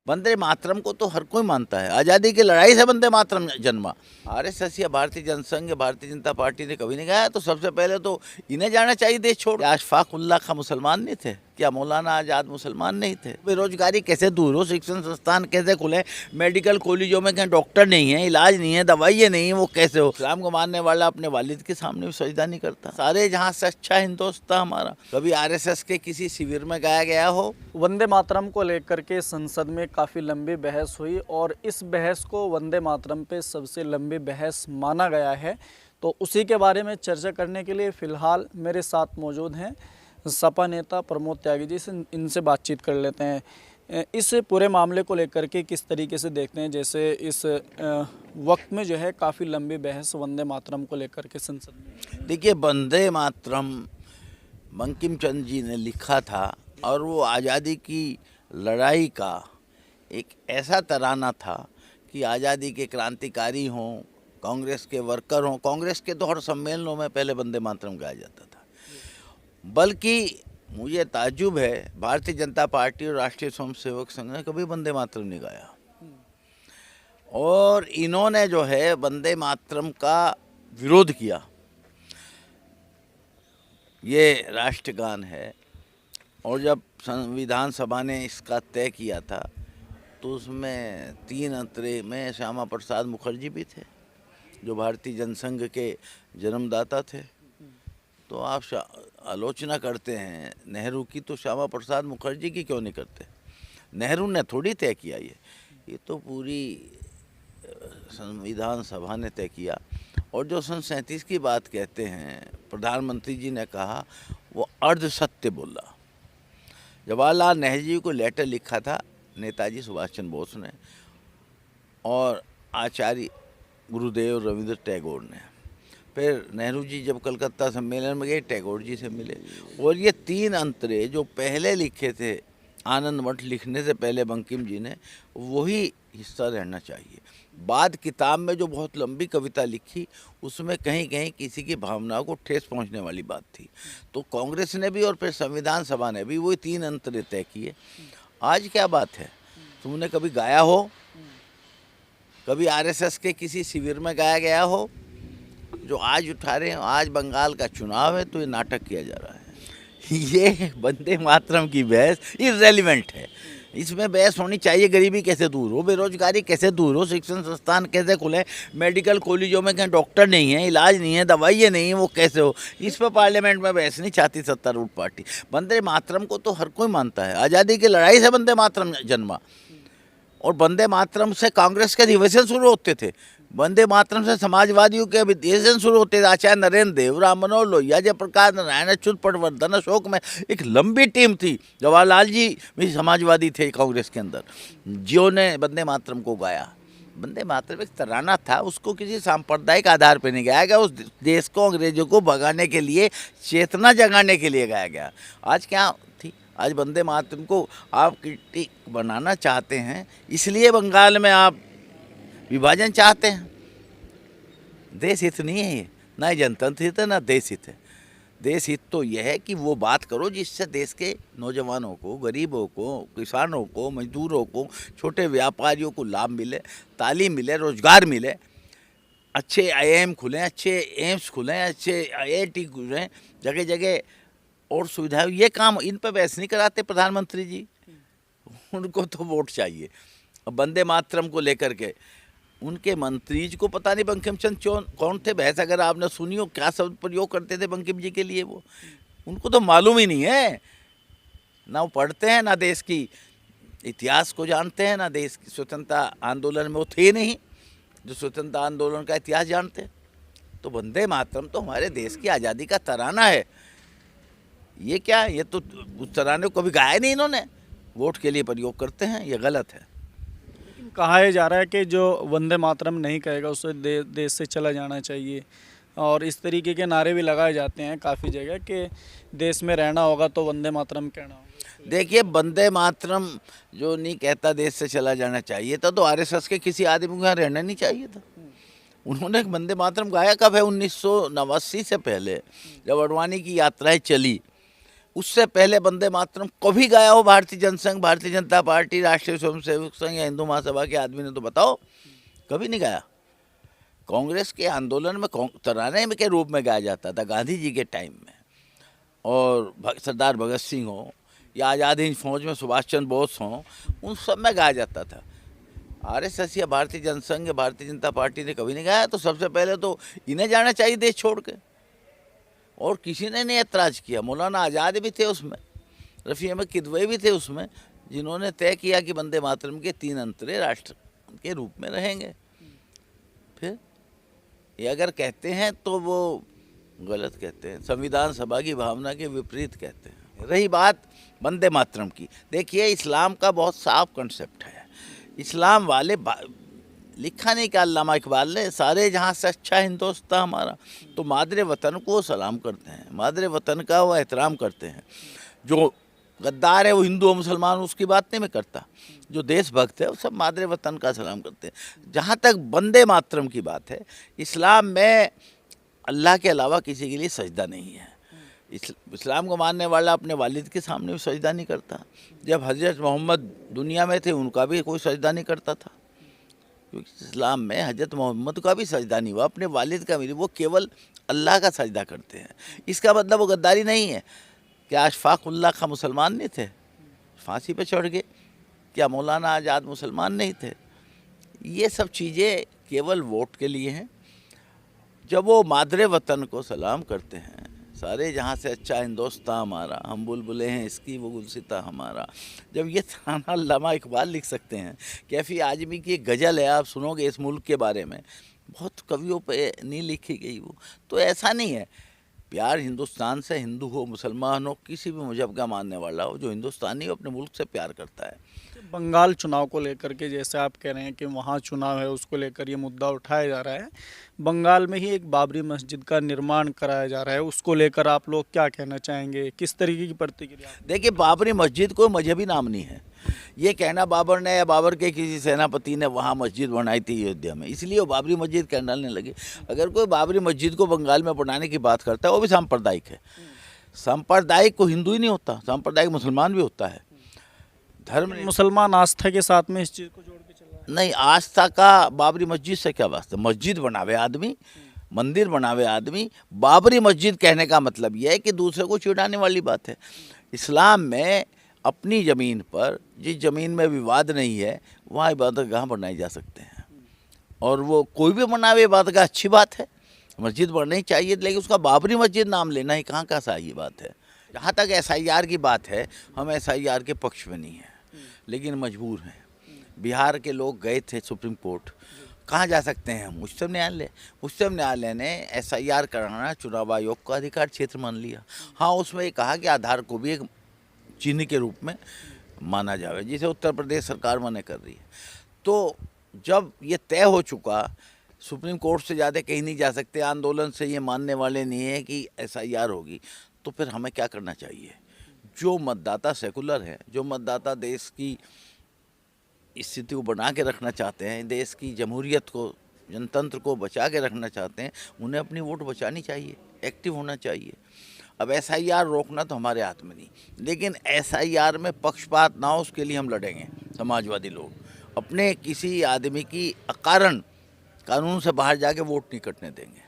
वंदे मातरम को तो हर कोई मानता है। आज़ादी की लड़ाई से वंदे मातरम जन्मा। आरएसएस या भारतीय जनसंघ या भारतीय जनता पार्टी ने कभी नहीं गाया। तो सबसे पहले तो इन्हें जाना चाहिए देश छोड़। अशफाक उल्लाह खां मुसलमान नहीं थे क्या? मौलाना आज़ाद मुसलमान नहीं थे? बेरोजगारी कैसे दूर हो, शिक्षण संस्थान कैसे खुले, मेडिकल कॉलेजों में कहीं डॉक्टर नहीं है, इलाज नहीं है, दवाइयाँ नहीं है, वो कैसे हो? इस्लाम को मानने वाला अपने वालिद के सामने भी सजदा नहीं करता। सारे जहाँ से अच्छा हिंदुस्तान हमारा। कभी आरएसएस के किसी शिविर में गाया गया हो? वंदे मातरम को लेकर के संसद में काफ़ी लंबी बहस हुई और इस बहस को वंदे मातरम पे सबसे लंबी बहस माना गया है। तो उसी के बारे में चर्चा करने के लिए फ़िलहाल मेरे साथ मौजूद हैं सपा नेता प्रमोद त्यागी जी। से इनसे बातचीत कर लेते हैं। इस पूरे मामले को लेकर के किस तरीके से देखते हैं, जैसे इस वक्त में जो है काफ़ी लंबी बहस वंदे मातरम को लेकर के संसद में। देखिए, वंदे मातरम बंकिम चंद्र जी ने लिखा था और वो आज़ादी की लड़ाई का एक ऐसा तराना था कि आज़ादी के क्रांतिकारी हों, कांग्रेस के वर्कर हों, कांग्रेस के तो हर सम्मेलनों में पहले वंदे मातरम गाया जाता था। बल्कि मुझे ताज्जुब है, भारतीय जनता पार्टी और राष्ट्रीय स्वयंसेवक संघ ने कभी वंदे मातरम नहीं गाया। और इन्होंने जो है वंदे मातरम का विरोध किया। ये राष्ट्रगान है और जब संविधान सभा ने इसका तय किया था तो उसमें 3 अंतरे में श्यामा प्रसाद मुखर्जी भी थे, जो भारतीय जनसंघ के जन्मदाता थे। तो आप आलोचना करते हैं नेहरू की, तो श्यामा प्रसाद मुखर्जी की क्यों नहीं करते? नेहरू ने थोड़ी तय किया ये तो पूरी संविधान सभा ने तय किया। और जो सन 37 की बात कहते हैं, प्रधानमंत्री जी ने कहा, वो अर्ध सत्य बोला। जवाहरलाल नेहरू जी को लेटर लिखा था नेताजी सुभाष चंद्र बोस ने और आचार्य गुरुदेव रविंद्र टैगोर ने। फिर नेहरू जी जब कलकत्ता सम्मेलन में गए, टैगोर जी से मिले और ये 3 अंतरे जो पहले लिखे थे आनंद मठ लिखने से पहले बंकिम जी ने, वही हिस्सा रहना चाहिए। बाद किताब में जो बहुत लंबी कविता लिखी, उसमें कहीं कहीं किसी की भावनाओं को ठेस पहुंचने वाली बात थी। तो कांग्रेस ने भी और फिर संविधान सभा ने भी वही 3 अंतरे तय किए। आज क्या बात है? तुमने कभी गाया हो? कभी आरएसएस के किसी शिविर में गाया गया हो? जो आज उठा रहे हैं, आज बंगाल का चुनाव है तो ये नाटक किया जा रहा है। ये वंदे मातरम की बहस इर्रेलेवेंट है। इसमें बहस होनी चाहिए गरीबी कैसे दूर हो, बेरोजगारी कैसे दूर हो, शिक्षण संस्थान कैसे खुले, मेडिकल कॉलेजों में कहीं डॉक्टर नहीं है, इलाज नहीं है, दवाइयाँ नहीं है, वो कैसे हो? इस पर पार्लियामेंट में बहस नहीं चाहती सत्तारूढ़ पार्टी। वंदे मातरम को तो हर कोई मानता है। आज़ादी की लड़ाई से वंदे मातरम जन्मा और वंदे मातरम से कांग्रेस के अधिवेशन शुरू होते थे, वंदे मातरम से समाजवादियों के अधिवेशन शुरू होते थे। आचार्य नरेंद्र देव, राम मनोहर लोहिया, जयप्रकाश नारायण, अच्युत पटवर्धन, अशोक में एक लंबी टीम थी। जवाहरलाल जी भी समाजवादी थे कांग्रेस के अंदर, जियो ने वंदे मातरम को गाया। वंदे मातरम एक तराना था, उसको किसी सांप्रदायिक आधार पर नहीं गाया गया। उस देश को, अंग्रेजों को भगाने के लिए, चेतना जगाने के लिए गाया गया। आज क्या थी? आज वंदे मातरम को आप क्रिटिक बनाना चाहते हैं, इसलिए बंगाल में आप विभाजन चाहते हैं। देश हित नहीं है ये, ना जनतंत्र हित है ना देश हित है। देश हित तो यह है कि वो बात करो जिससे देश के नौजवानों को, गरीबों को, किसानों को, मजदूरों को, छोटे व्यापारियों को लाभ मिले, तालीम मिले, रोजगार मिले, अच्छे आईआईएम खुलें, अच्छे एम्स खुलें, अच्छे आईआईटी खुलें, जगह जगह और सुविधाएं। ये काम इन पर बहस नहीं कराते प्रधानमंत्री जी। उनको तो वोट चाहिए। अब वंदे मातरम को लेकर के उनके मंत्री जी को पता नहीं बंकिम चंद्र कौन थे। बहस अगर आपने सुनी हो, क्या शब्द प्रयोग करते थे बंकिम जी के लिए, वो उनको तो मालूम ही नहीं है। ना वो पढ़ते हैं, ना देश की इतिहास को जानते हैं, ना देश की स्वतंत्रता आंदोलन में वो थे नहीं जो स्वतंत्रता आंदोलन का इतिहास जानते। तो वंदे मातरम तो हमारे देश की आज़ादी का तराना है। ये क्या, ये तो उस तराने को कभी गाया नहीं इन्होंने, वोट के लिए प्रयोग करते हैं। ये गलत है। कहा यह जा रहा है कि जो वंदे मातरम नहीं कहेगा उसे देश से चला जाना चाहिए, और इस तरीके के नारे भी लगाए जाते हैं काफ़ी जगह कि देश में रहना होगा तो वंदे मातरम कहना होगा। देखिए, वंदे मातरम जो नहीं कहता देश से चला जाना चाहिए था, तो आरएसएस के किसी आदमी को यहाँ रहना नहीं चाहिए था। उन्होंने वंदे मातरम गाया कब है? 1989 से पहले, जब अडवाणी की यात्राएं चली उससे पहले वंदे मातरम कभी गाया हो भारतीय जनसंघ, भारतीय जनता पार्टी, राष्ट्रीय स्वयंसेवक संघ या हिंदू महासभा के आदमी ने? तो बताओ, कभी नहीं गाया। कांग्रेस के आंदोलन में तराने के रूप में गाया जाता था गांधी जी के टाइम में, और सरदार भगत सिंह हो या आज़ाद हिंद फौज में सुभाष चंद्र बोस हों, उन सब में गाया जाता था। आरएसएस या भारतीय जनसंघ या भारतीय जनता पार्टी ने कभी नहीं गाया। तो सबसे पहले तो इन्हें जाना चाहिए देश छोड़ के, और किसी ने नहीं ऐतराज़ किया। मौलाना आज़ाद भी थे उसमें, रफ़ी अहमद किदवई भी थे उसमें, जिन्होंने तय किया कि वंदे मातरम के 3 अंतरे राष्ट्र के रूप में रहेंगे। फिर ये अगर कहते हैं तो वो गलत कहते हैं, संविधान सभा की भावना के विपरीत कहते हैं। रही बात वंदे मातरम की, देखिए इस्लाम का बहुत साफ कंसेप्ट है। इस्लाम वाले लिखा नहीं क्या अल्लामा इकबाल ने, सारे जहाँ से अच्छा हिंदुस्तान हमारा। तो मादरे वतन को सलाम करते हैं, मादरे वतन का वो एहतराम करते हैं। जो गद्दार है वो हिंदू और मुसलमान, उसकी बात नहीं मैं करता। जो देशभक्त है वो सब मादरे वतन का सलाम करते हैं। जहाँ तक वंदे मातरम की बात है, इस्लाम में अल्लाह के अलावा किसी के लिए सजदा नहीं है। इस्लाम को मानने वाला अपने वालिद के सामने भी सजदा नहीं करता। जब हज़रत मोहम्मद दुनिया में थे उनका भी कोई सजदा नहीं करता था, क्योंकि इस्लाम में हज़रत मोहम्मद का भी सजदा नहीं हुआ, अपने वालिद का भी, वो केवल अल्लाह का सजदा करते हैं। इसका मतलब वो गद्दारी नहीं है। क्या अशफाक़ुल्लाह खां मुसलमान नहीं थे, फांसी पे चढ़ गए? क्या मौलाना आज़ाद मुसलमान नहीं थे? ये सब चीज़ें केवल वोट के लिए हैं। जब वो मादरे वतन को सलाम करते हैं, सारे जहाँ से अच्छा हिंदुस्तान हमारा, हम बुलबुलें हैं इसकी वो गुलसिता हमारा, जब ये ताना अल्लामा इकबाल लिख सकते हैं, कैफी आजमी की एक गज़ल है, आप सुनोगे इस मुल्क के बारे में, बहुत कवियों पे नहीं लिखी गई वो। तो ऐसा नहीं है। प्यार हिंदुस्तान से, हिंदू हो, मुसलमान हो, किसी भी मजहब का मानने वाला हो, जो हिंदुस्तानी हो अपने मुल्क से प्यार करता है। बंगाल चुनाव को लेकर के जैसे आप कह रहे हैं कि वहाँ चुनाव है, उसको लेकर ये मुद्दा उठाया जा रहा है। बंगाल में ही एक बाबरी मस्जिद का निर्माण कराया जा रहा है, उसको लेकर आप लोग क्या कहना चाहेंगे, किस तरीके की प्रतिक्रिया? देखिए, बाबरी मस्जिद कोई मजहबी नाम नहीं है। ये कहना बाबर ने या बाबर के किसी सेनापति ने वहाँ मस्जिद बनाई थी अयोध्या में, इसलिए वो बाबरी मस्जिद कहलाने लगे। अगर कोई बाबरी मस्जिद को बंगाल में बनाने की बात करता है, वो भी सांप्रदायिक है। सांप्रदायिक को हिंदू ही नहीं होता, सांप्रदायिक मुसलमान भी होता है। धर्म मुसलमान आस्था के साथ में इस चीज़ को जोड़ के चल रहा है। नहीं, आस्था का बाबरी मस्जिद से क्या वास्ता? मस्जिद बनावे आदमी, मंदिर बनावे आदमी। बाबरी मस्जिद कहने का मतलब यह है कि दूसरे को चिढ़ाने वाली बात है। इस्लाम में अपनी ज़मीन पर, जिस ज़मीन में विवाद नहीं है, वहाँ इबादतगाह बनाई जा सकते हैं, और वो कोई भी बनावे इबादतगाह, अच्छी बात है, मस्जिद बननी चाहिए। लेकिन उसका बाबरी मस्जिद नाम लेना ही कहाँ का सही बात है। जहाँ तक SIR की बात है, हम SIR के पक्ष में नहीं हैं, लेकिन मजबूर हैं। बिहार के लोग गए थे सुप्रीम कोर्ट, कहाँ जा सकते हैं हम? उच्चतम न्यायालय। उच्चतम न्यायालय ने SIR कराना चुनाव आयोग का अधिकार क्षेत्र मान लिया। हाँ, उसमें ये कहा कि आधार को भी एक चिन्ह के रूप में माना जाए, जिसे उत्तर प्रदेश सरकार मना कर रही है। तो जब ये तय हो चुका, सुप्रीम कोर्ट से ज़्यादा कहीं नहीं जा सकते, आंदोलन से ये मानने वाले नहीं है कि SIR होगी, तो फिर हमें क्या करना चाहिए? जो मतदाता सेकुलर है, जो मतदाता देश की स्थिति को बना के रखना चाहते हैं, देश की जमहूरियत को, जनतंत्र को बचा के रखना चाहते हैं, उन्हें अपनी वोट बचानी चाहिए, एक्टिव होना चाहिए। अब SIR रोकना तो हमारे हाथ में नहीं, लेकिन SIR में पक्षपात ना हो, उसके लिए हम लड़ेंगे। समाजवादी लोग अपने किसी आदमी की अकारण कानून से बाहर जाके वोट नहीं कटने देंगे।